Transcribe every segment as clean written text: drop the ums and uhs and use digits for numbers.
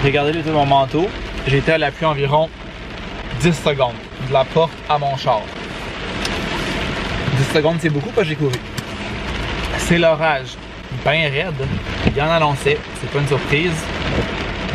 Regardez le tour de mon manteau. J'ai été à l'appui environ 10 secondes. De la porte à mon char. 10 secondes, c'est beaucoup, pas j'ai couru. C'est l'orage. Ben raide. Il en annonçait. C'est pas une surprise.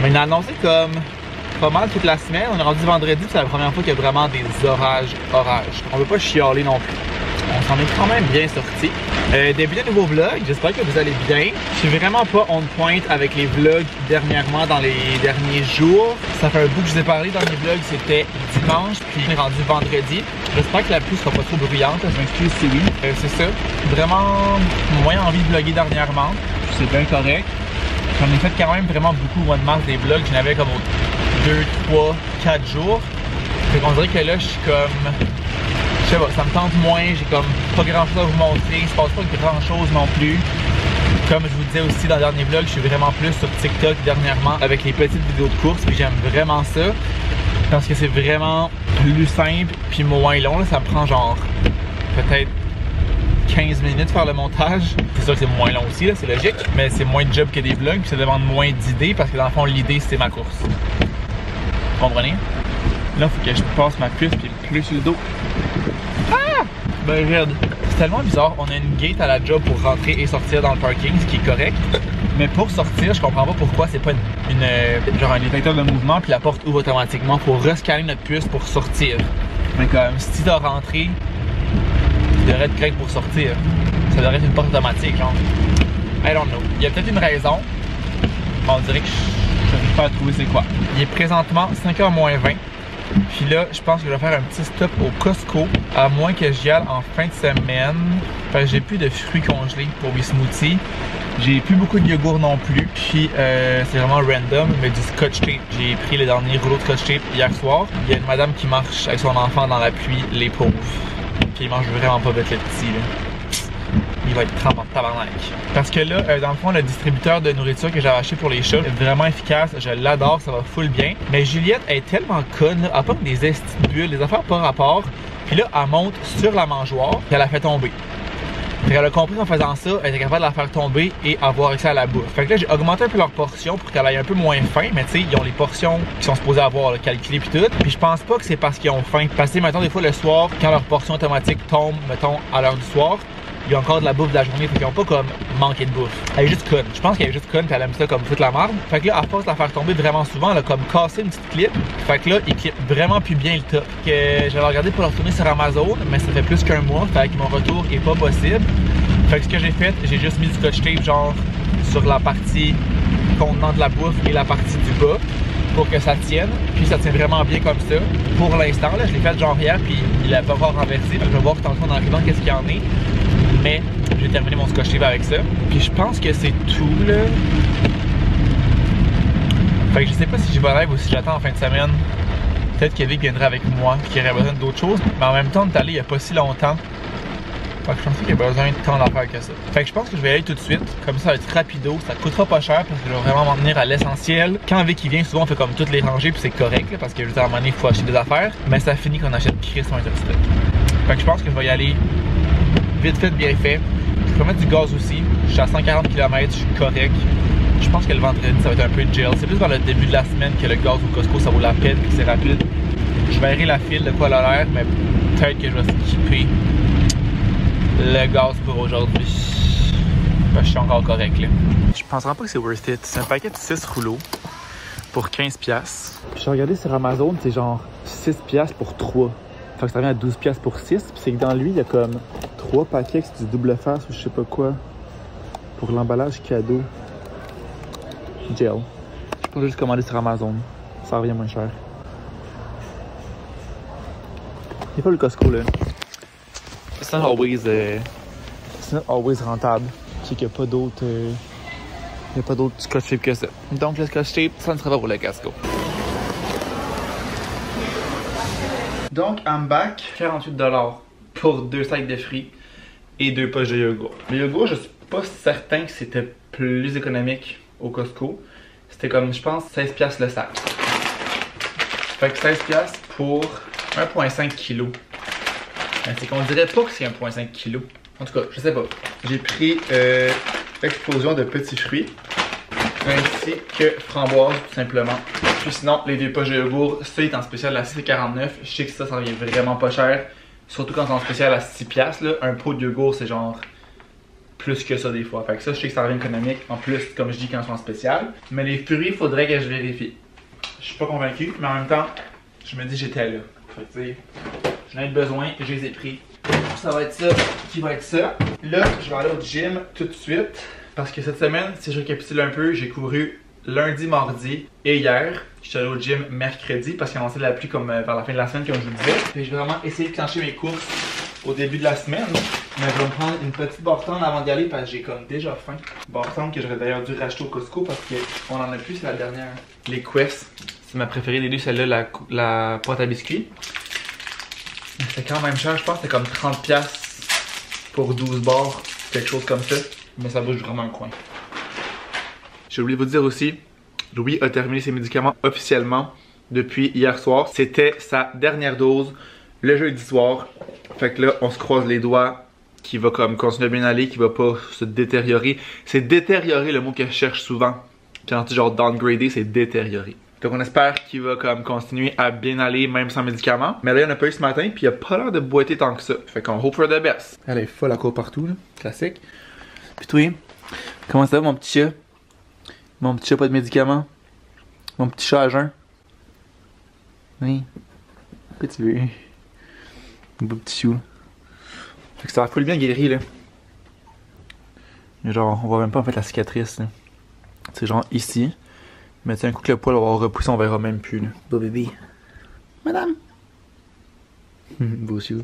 Mais il en a annoncé comme pas mal toute la semaine. On est rendu vendredi, c'est la première fois qu'il y a vraiment des orages. On veut pas chialer non plus. On s'en est quand même bien sorti. Début de nouveau vlog, j'espère que vous allez bien. Je suis vraiment pas on point avec les vlogs dernièrement dans les derniers jours. Ça fait un bout que je vous ai parlé dans les vlogs, c'était dimanche, puis on est rendu vendredi. J'espère que la pluie sera pas trop bruyante, je m'excuse si oui. C'est ça, vraiment moins envie de vlogger dernièrement, c'est bien correct. J'en ai fait quand même vraiment beaucoup au mois de mars des vlogs, j'en avais comme 2, 3, 4 jours. Fait qu'on dirait que là je suis comme... Je sais pas, ça me tente moins, j'ai comme pas grand chose à vous montrer, il se passe pas grand chose non plus. Comme je vous disais aussi dans le dernier vlog, je suis vraiment plus sur TikTok dernièrement avec les petites vidéos de course, puis j'aime vraiment ça. Parce que c'est vraiment plus simple puis moins long, là, ça me prend genre peut-être 15 minutes de faire le montage. C'est sûr que c'est moins long aussi, là, c'est logique, mais c'est moins de job que des vlogs, puis ça demande moins d'idées parce que dans le fond l'idée c'est ma course. Vous comprenez? Là, il faut que je passe ma puce puis me pleut sur le dos. Ah! Ben raide. C'est tellement bizarre. On a une gate à la job pour rentrer et sortir dans le parking, ce qui est correct. Mais pour sortir, je comprends pas pourquoi c'est pas genre un détecteur de mouvement puis la porte ouvre automatiquement pour rescanner notre puce pour sortir. Mais comme si tu dois rentrer, tu devrais être correct pour sortir. Ça devrait être une porte automatique, genre. I don't know. Il y a peut-être une raison. On dirait que je n'arrive pas à trouver c'est quoi. Il est présentement 5h moins 20. Puis là, je pense que je vais faire un petit stop au Costco, à moins que j'y aille en fin de semaine. Parce que j'ai plus de fruits congelés pour mes smoothies. J'ai plus beaucoup de yogourt non plus. Puis c'est vraiment random, mais du scotch tape. J'ai pris les derniers rouleaux de scotch tape hier soir. Il y a une madame qui marche avec son enfant dans la pluie, les pauvres. Puis il mange vraiment pas vite le petit, là. Il va être trempé en tabarnak. Parce que là, dans le fond, le distributeur de nourriture que j'avais acheté pour les chats est vraiment efficace. Je l'adore, ça va full bien. Mais Juliette est tellement conne, elle a pas des estis de bulles, des affaires par rapport. Puis là, elle monte sur la mangeoire, puis elle la fait tomber. Fait qu'elle a compris en faisant ça, elle était capable de la faire tomber et avoir accès à la bouffe. Fait que là, j'ai augmenté un peu leur portion pour qu'elle aille un peu moins faim. Mais tu sais, ils ont les portions qui sont supposées avoir, là, calculées puis tout. Puis je pense pas que c'est parce qu'ils ont faim. Parce que maintenant, des fois, le soir, quand leur portion automatique tombe, mettons, à l'heure du soir, il y a encore de la bouffe de la journée, fait qu'ils ont pas comme manqué de bouffe. Elle est juste conne. Je pense qu'elle est juste conne pis elle aime ça comme foutre la merde. Fait que là, à force de la faire tomber vraiment souvent, elle a comme cassé une petite clip. Fait que là, il clip vraiment plus bien le top. Que j'avais regardé pour le retourner sur Amazon, mais ça fait plus qu'un mois, fait que mon retour est pas possible. Fait que ce que j'ai fait, j'ai juste mis du scotch tape genre sur la partie contenant de la bouffe et la partie du bas pour que ça tienne. Puis ça tient vraiment bien comme ça. Pour l'instant, là, je l'ai fait genre hier, puis il a pas encore renversé. Fait que je vais voir tantôt en arrivant qu'est-ce qu'il y en est. Mais j'ai terminé mon scotch tape avec ça. Puis je pense que c'est tout là. Fait que je sais pas si je vais live ou si j'attends en fin de semaine. Peut-être qu'Evic viendrait avec moi et qu'il aurait besoin d'autres choses. Mais en même temps, on est allé il y a pas si longtemps. Fait que je pense qu'il y a besoin de tant d'affaires que ça. Fait que je pense que je vais y aller tout de suite. Comme ça va être rapido. Ça coûtera pas cher parce que je vais vraiment m'en tenir à l'essentiel. Quand Vic il vient, souvent on fait comme toutes les rangées puis c'est correct là, parce que juste à un moment donné, il faut acheter des affaires. Mais ça finit qu'on achète Chris sur un stock. Fait que je pense que je vais y aller vite fait, bien fait. Je peux mettre du gaz aussi. Je suis à 140 km, je suis correct. Je pense que le vendredi, ça va être un peu gel. C'est plus vers le début de la semaine que le gaz au Costco, ça vaut la peine et que c'est rapide. Je verrai la file de quoi elle a l'air, mais peut-être que je vais skipper le gaz pour aujourd'hui. Ben, je suis encore correct là. Je pense vraiment pas que c'est worth it. C'est un paquet de 6 rouleaux pour 15$. J'ai regardé sur Amazon, c'est genre 6$ pour 3. Fait que ça revient à 12$ pour 6. Puis c'est que dans lui, il y a comme 3 paquets, c'est du double face ou je sais pas quoi. Pour l'emballage cadeau. Gel. Je peux juste commander sur Amazon. Ça revient moins cher. Il n'y a pas le Costco là. It's not always rentable. Je sais qu'il n'y a pas d'autres. Il n'y a pas d'autres scotch tape que ça. Donc le scotch tape, ça ne sera pas pour le Costco. Donc, I'm back. 48$ pour 2 sacs de fruits et 2 poches de yogourt. Le yogourt, je suis pas certain que c'était plus économique au Costco. C'était comme, je pense, 16$ le sac. Fait que 16$ pour 1,5 kg. C'est qu'on dirait pas que c'est 1,5 kg. En tout cas, je sais pas. J'ai pris explosion de petits fruits. ainsi que framboise tout simplement. Puis sinon, les deux poches de yogourt, ça est en spécial à 6,49. Je sais que ça revient vraiment pas cher. Surtout quand c'est en spécial à 6$, là. Un pot de yogourt, c'est genre plus que ça des fois. Fait que ça, je sais que ça revient économique. En plus, comme je dis, quand c'est en spécial. Mais les fruits, il faudrait que je vérifie. Je suis pas convaincu, mais en même temps, je me dis j'étais là. Fait que tu sais, j'en ai besoin, je les ai pris. Ça va être ça qui va être ça. Là, je vais aller au gym tout de suite. Parce que cette semaine, si je récapitule un peu, j'ai couru lundi, mardi et hier. Je suis allé au gym mercredi parce qu'il y a annoncé de la pluie comme vers la fin de la semaine, comme je vous le disais. Et je vais vraiment essayer de clencher mes courses au début de la semaine. Mais je vais me prendre une petite bartende avant d'y aller parce que j'ai comme déjà faim. Bartende que j'aurais d'ailleurs dû racheter au Costco parce qu'on en a plus, c'est la dernière. Les Quest, c'est ma préférée des deux, celle-là, la pâte à biscuits. C'est quand même cher, je pense que c'est comme 30$ pour 12 barres, quelque chose comme ça. Mais ça bouge vraiment un coin. J'ai oublié de vous dire aussi, Louis a terminé ses médicaments officiellement depuis hier soir. C'était sa dernière dose le jeudi soir. Fait que là, on se croise les doigts qu'il va comme continuer à bien aller, qu'il va pas se détériorer. C'est détériorer le mot que je cherche souvent. Puis en genre downgrader, c'est détériorer. Donc on espère qu'il va comme continuer à bien aller même sans médicaments. Mais là, il y en a pas eu ce matin, puis il a pas l'air de boiter tant que ça. Fait qu'on hope for the best. Elle est folle à court partout, là. Classique. Puis toi, comment ça va mon petit chat? Mon petit chat pas de médicaments? Mon petit chat à jeun? Oui. Qu'est-ce que tu veux? Un beau petit chou. Fait que ça va full bien guéri là. Mais genre, on voit même pas en fait la cicatrice là. C'est genre ici. Mais tu sais, un coup que le poil va avoir repoussé, on verra même plus là. Beau bébé. Madame! Beau chou.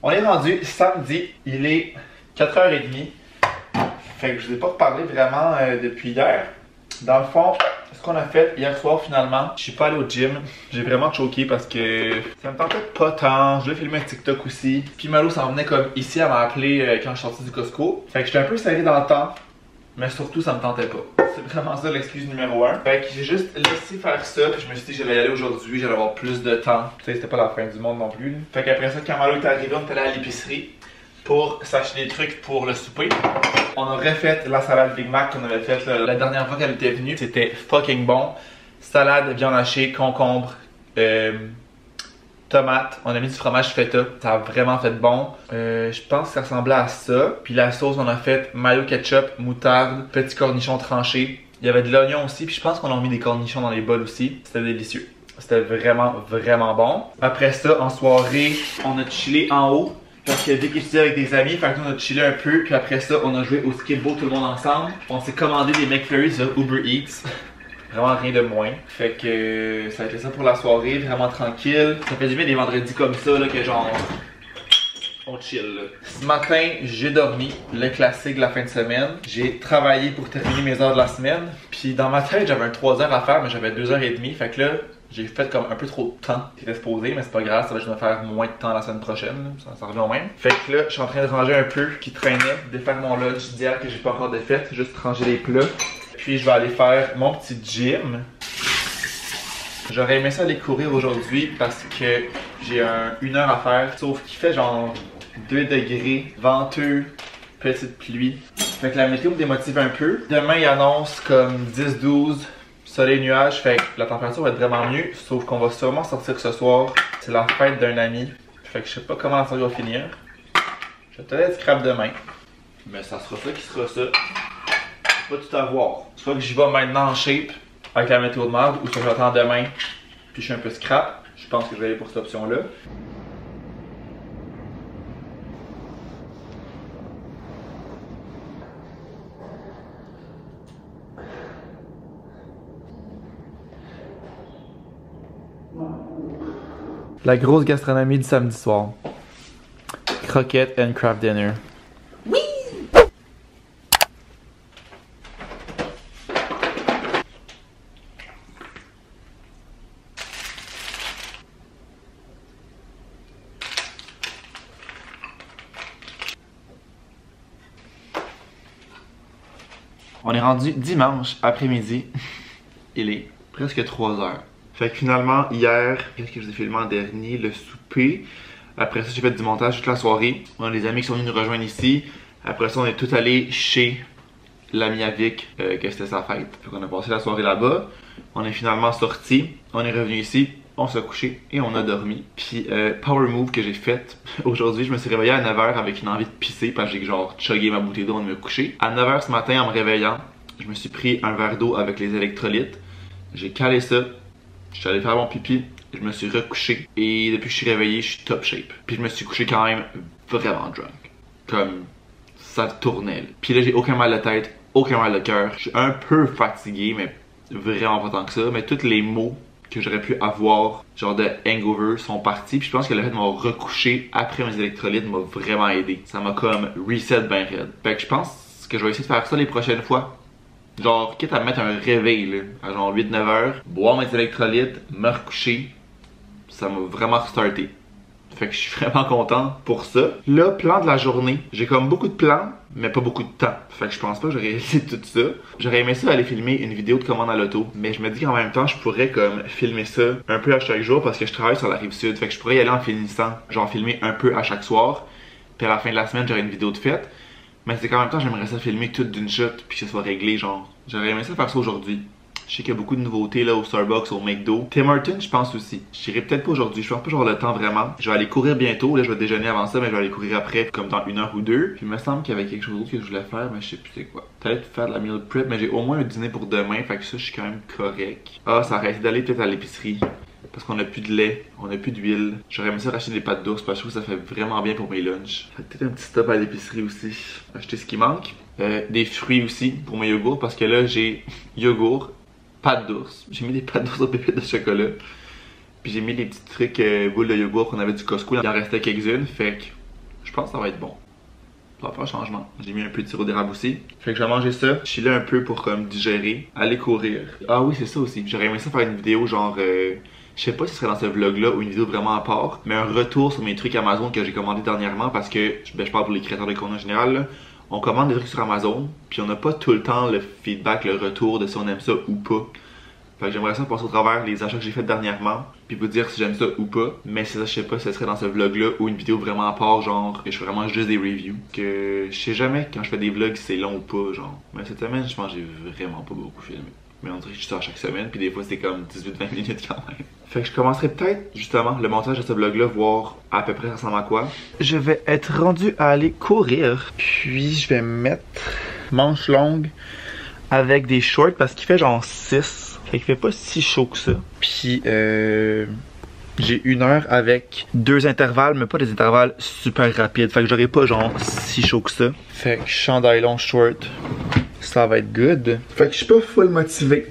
On est rendu samedi, il est 4h30. Fait que je vous ai pas reparlé vraiment depuis hier. Dans le fond, ce qu'on a fait hier soir finalement, je suis pas allé au gym. J'ai vraiment choqué parce que ça me tentait pas tant. Je voulais filmer un TikTok aussi. Puis Malo s'en venait comme ici à m'appeler quand je suis sorti du Costco. Fait que j'étais un peu serré dans le temps. Mais surtout, ça me tentait pas. C'est vraiment ça l'excuse numéro 1. Fait que j'ai juste laissé faire ça. Puis je me suis dit que j'allais y aller aujourd'hui, j'allais avoir plus de temps. Tu sais, c'était pas la fin du monde non plus. Fait qu'après ça, quand Malo est arrivé, on est allé à l'épicerie pour s'acheter des trucs pour le souper. On a refait la salade Big Mac qu'on avait faite la dernière fois qu'elle était venue. C'était fucking bon. Salade, viande hachée, concombre, tomates. On a mis du fromage feta. Ça a vraiment fait bon. Je pense que ça ressemblait à ça. Puis la sauce, on a fait mayo ketchup, moutarde, petits cornichons tranchés. Il y avait de l'oignon aussi. Puis je pense qu'on a mis des cornichons dans les bols aussi. C'était délicieux. C'était vraiment, vraiment bon. Après ça, en soirée, on a chillé en haut. Parce que Vic étudiait avec des amis, fait que nous on a chillé un peu, puis après ça on a joué au skateboard tout le monde ensemble. On s'est commandé des McFlurry de Uber Eats. Vraiment rien de moins. Fait que ça a été ça pour la soirée, vraiment tranquille. Ça fait du bien des vendredis comme ça, là, que genre on chill là. Ce matin, j'ai dormi, le classique de la fin de semaine. J'ai travaillé pour terminer mes heures de la semaine. Puis dans ma tête, j'avais un 3 heures à faire, mais j'avais 2h30. Fait que là, j'ai fait comme un peu trop de temps qui était supposé, mais c'est pas grave, ça va juste me faire moins de temps la semaine prochaine, ça revient au même. Fait que là, je suis en train de ranger un peu qui traînait, défaire mon lunch d'hier que j'ai pas encore défait, juste ranger les plats. Puis je vais aller faire mon petit gym. J'aurais aimé ça aller courir aujourd'hui parce que j'ai 1 heure à faire, sauf qu'il fait genre 2 degrés, venteux, petite pluie. Fait que la météo me démotive un peu. Demain, il annonce comme 10-12. Soleil, nuage, fait que la température va être vraiment mieux, sauf qu'on va sûrement sortir ce soir. C'est la fête d'un ami, fait que je sais pas comment la soirée va finir. Je vais peut-être être scrap demain, mais ça sera ça qui sera ça. Pas tout à voir. Soit que j'y vais maintenant en shape avec la météo de merde, ou soit que j'attends demain, puis je suis un peu scrap. Je pense que je vais aller pour cette option-là. La grosse gastronomie du samedi soir. Croquette and craft dinner. Oui! On est rendu dimanche après-midi. Il est presque 3h. Fait que finalement, hier, qu'est-ce que je vous ai filmé en dernier? Le souper. Après ça, j'ai fait du montage toute la soirée. On a des amis qui sont venus nous rejoindre ici. Après ça, on est tous allés chez l'ami à Vic, que c'était sa fête. Fait qu'on a passé la soirée là-bas. On est finalement sortis. On est revenu ici. On s'est couché et on a dormi. Puis, power move que j'ai fait aujourd'hui, je me suis réveillé à 9h avec une envie de pisser parce que j'ai genre chugué ma bouteille d'eau avant de me coucher. À 9h ce matin, en me réveillant, je me suis pris un verre d'eau avec les électrolytes. J'ai calé ça. Je suis allé faire mon pipi. Je me suis recouché. Et depuis que je suis réveillé, je suis top shape. Puis je me suis couché quand même vraiment drunk. Comme ça tournait. Là. Puis là, j'ai aucun mal de tête, aucun mal de cœur. Je suis un peu fatigué, mais vraiment pas tant que ça. Mais tous les mots que j'aurais pu avoir, genre de hangover, sont partis. Puis je pense que le fait de m'avoir recouché après mes électrolytes m'a vraiment aidé. Ça m'a comme reset ben raide. Fait que je pense que je vais essayer de faire ça les prochaines fois. Genre, quitte à me mettre un réveil, là, à genre 8-9 heures, boire mes électrolytes, me recoucher, ça m'a vraiment restarté. Fait que je suis vraiment content pour ça. Là, plan de la journée. J'ai comme beaucoup de plans, mais pas beaucoup de temps. Fait que je pense pas que j'aurais réalisé tout ça. J'aurais aimé ça aller filmer une vidéo de commande à l'auto. Mais je me dis qu'en même temps, je pourrais comme filmer ça un peu à chaque jour parce que je travaille sur la rive sud. Fait que je pourrais y aller en finissant. Genre filmer un peu à chaque soir. Puis à la fin de la semaine, j'aurais une vidéo de fête. Mais c'est qu'en même temps, j'aimerais ça filmer tout d'une shot. Puis que ce soit réglé, genre. J'aurais aimé ça faire ça aujourd'hui. Je sais qu'il y a beaucoup de nouveautés là au Starbucks, au McDo. Tim Hortons, je pense aussi. J'irai peut-être pas aujourd'hui, je pense pas genre le temps vraiment. Je vais aller courir bientôt, là je vais déjeuner avant ça, mais je vais aller courir après, comme dans 1 heure ou 2. Puis il me semble qu'il y avait quelque chose d'autre que je voulais faire, mais je sais plus c'est quoi. Peut-être faire de la meal prep, mais j'ai au moins un dîner pour demain, fait que ça je suis quand même correct. Ah, ça aurait été d'aller peut-être à l'épicerie. Parce qu'on a plus de lait, on a plus d'huile. J'aurais aimé ça racheter des pâtes d'ours parce que je trouve que ça fait vraiment bien pour mes lunchs. Fait peut-être un petit stop à l'épicerie aussi. Acheter ce qui manque. Des fruits aussi pour mes yogourts parce que là j'ai yogourt, pâtes d'ours. J'ai mis des pâtes d'ours aux pépites de chocolat. Puis j'ai mis des petits trucs boules de yogourt qu'on avait du Costco. Il en restait quelques-unes. Fait que je pense que ça va être bon. Ça va faire un changement. J'ai mis un peu de sirop d'érable aussi. Fait que je vais manger ça. Je suis là un peu pour comme digérer. Aller courir. Ah oui, c'est ça aussi. J'aurais aimé ça faire une vidéo genre... je sais pas si ce serait dans ce vlog là ou une vidéo vraiment à part. Mais un retour sur mes trucs Amazon que j'ai commandé dernièrement. Parce que je parle pour les créateurs de contenu en général là. On commande des trucs sur Amazon, puis on n'a pas tout le temps le feedback, le retour de si on aime ça ou pas. Fait que j'aimerais ça passer au travers les achats que j'ai fait dernièrement, puis vous dire si j'aime ça ou pas. Mais c'est ça, je sais pas si ce serait dans ce vlog là ou une vidéo vraiment à part, genre que je fais vraiment juste des reviews. Que je sais jamais quand je fais des vlogs si c'est long ou pas, genre. Mais cette semaine, je pense que j'ai vraiment pas beaucoup filmé. Mais on dirait que je sors chaque semaine, puis des fois c'est comme 18-20 minutes quand même. Fait que je commencerai peut-être justement le montage de ce vlog là, voir à peu près ça ressemble à quoi. Je vais être rendu à aller courir, puis je vais mettre manches longues avec des shorts parce qu'il fait genre 6. Fait qu'il fait pas si chaud que ça. Puis j'ai 1 heure avec 2 intervalles, mais pas des intervalles super rapides. Fait que j'aurai pas genre si chaud que ça. Fait que chandail long short. Ça va être good. Fait que je suis pas full motivé.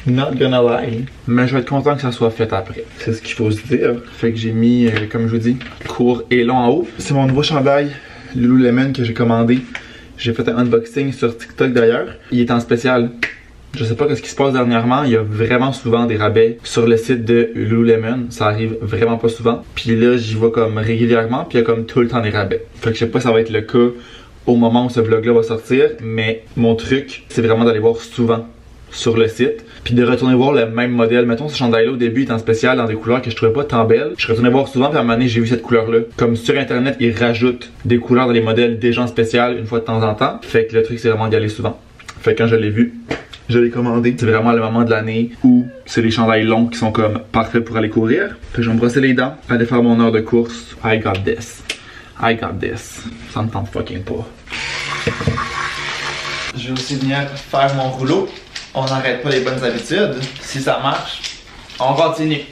Not gonna lie. Mais je vais être content que ça soit fait après. C'est ce qu'il faut se dire. Fait que j'ai mis, comme je vous dis, court et long en haut. C'est mon nouveau chandail Lululemon que j'ai commandé. J'ai fait un unboxing sur TikTok d'ailleurs. Il est en spécial. Je sais pas ce qui se passe dernièrement. Il y a vraiment souvent des rabais sur le site de Lululemon. Ça arrive vraiment pas souvent. Puis là, j'y vais comme régulièrement. Puis il y a comme tout le temps des rabais. Fait que je sais pas si ça va être le cas au moment où ce vlog là va sortir, mais mon truc c'est vraiment d'aller voir souvent sur le site puis de retourner voir le même modèle. Mettons ce chandail là au début il est en spécial dans des couleurs que je trouvais pas tant belles, je retournais voir souvent puis à un moment donné j'ai vu cette couleur là. Comme sur internet ils rajoutent des couleurs dans les modèles déjà en spécial une fois de temps en temps, fait que le truc c'est vraiment d'y aller souvent. Fait que quand je l'ai vu, je l'ai commandé. C'est vraiment le moment de l'année où c'est les chandails longs qui sont comme parfaits pour aller courir. Fait que je vais me brosser les dents, aller faire mon heure de course. I got this. I got this. Ça me tente fucking pas. Je vais aussi venir faire mon rouleau. On n'arrête pas les bonnes habitudes. Si ça marche, on continue.